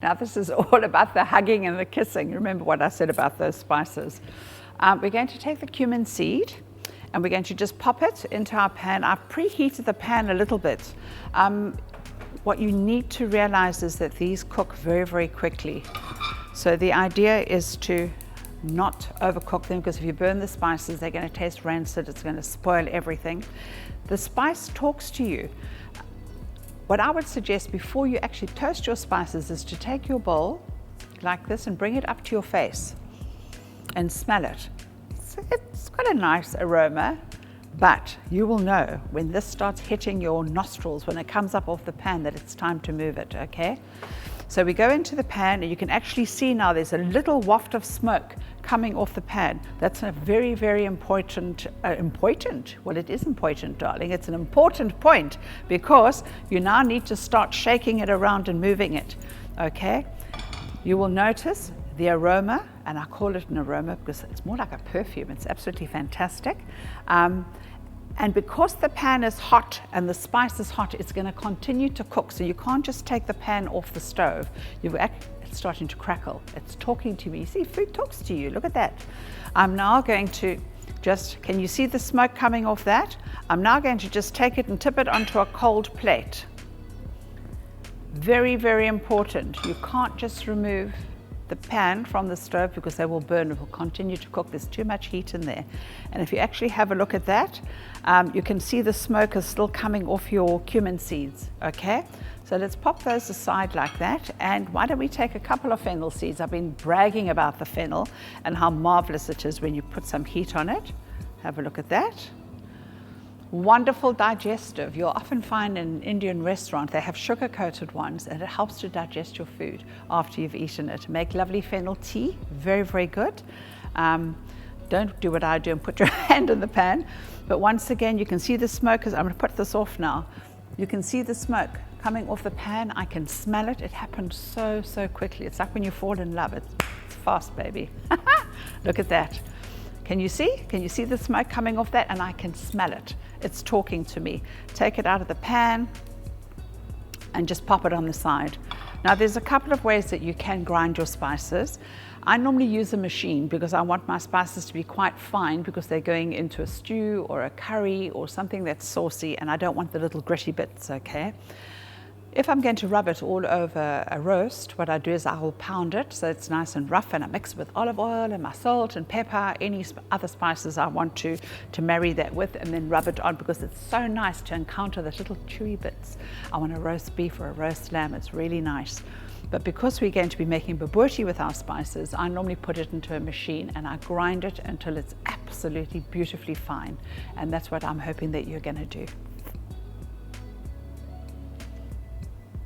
Now this is all about the hugging and the kissing. Remember what I said about those spices. We're going to take the cumin seed and we're going to just pop it into our pan. I've preheated the pan a little bit. What you need to realize is that these cook very, very quickly. So the idea is to not overcook them, because if you burn the spices, they're going to taste rancid. It's going to spoil everything. The spice talks to you. What I would suggest before you actually toast your spices is to take your bowl like this and bring it up to your face and smell it. It's got a nice aroma, but you will know when this starts hitting your nostrils, when it comes up off the pan, that it's time to move it, okay? So we go into the pan and you can actually see now there's a little waft of smoke coming off the pan. That's a very, very important, well, it is important, darling. It's an important point, because you now need to start shaking it around and moving it, okay? You will notice the aroma, and I call it an aroma because it's more like a perfume. It's absolutely fantastic. And because the pan is hot and the spice is hot, it's going to continue to cook. So you can't just take the pan off the stove. It's starting to crackle. It's talking to me. You see, food talks to you. Look at that. I'm now going to can you see the smoke coming off that? I'm now going to just take it and tip it onto a cold plate. Very, very important. You can't just remove the pan from the stove because they will burn. It will continue to cook. There's too much heat in there. And if you actually have a look at that, you can see the smoke is still coming off your cumin seeds, okay? So let's pop those aside like that. And why don't we take a couple of fennel seeds? I've been bragging about the fennel and how marvelous it is when you put some heat on it. Have a look at that. Wonderful digestive. You'll often find in an Indian restaurant they have sugar-coated ones, and it helps to digest your food after you've eaten it. Make lovely fennel tea, very, very good. Don't do what I do and put your hand in the pan. But once again, you can see the smoke. I'm going to put this off now. You can see the smoke coming off the pan. I can smell it. It happened so, so quickly. It's like when you fall in love. It's fast, baby. Look at that. Can you see? Can you see the smoke coming off that? And I can smell it. It's talking to me. Take it out of the pan and just pop it on the side. Now there's a couple of ways that you can grind your spices. I normally use a machine because I want my spices to be quite fine, because they're going into a stew or a curry or something that's saucy, and I don't want the little gritty bits, okay? If I'm going to rub it all over a roast, what I do is I will pound it so it's nice and rough, and I mix it with olive oil and my salt and pepper, any other spices I want to marry that with, and then rub it on, because it's so nice to encounter the little chewy bits. I want a roast beef or a roast lamb. It's really nice. But because we're going to be making bobotie with our spices, I normally put it into a machine and I grind it until it's absolutely beautifully fine. And that's what I'm hoping that you're going to do.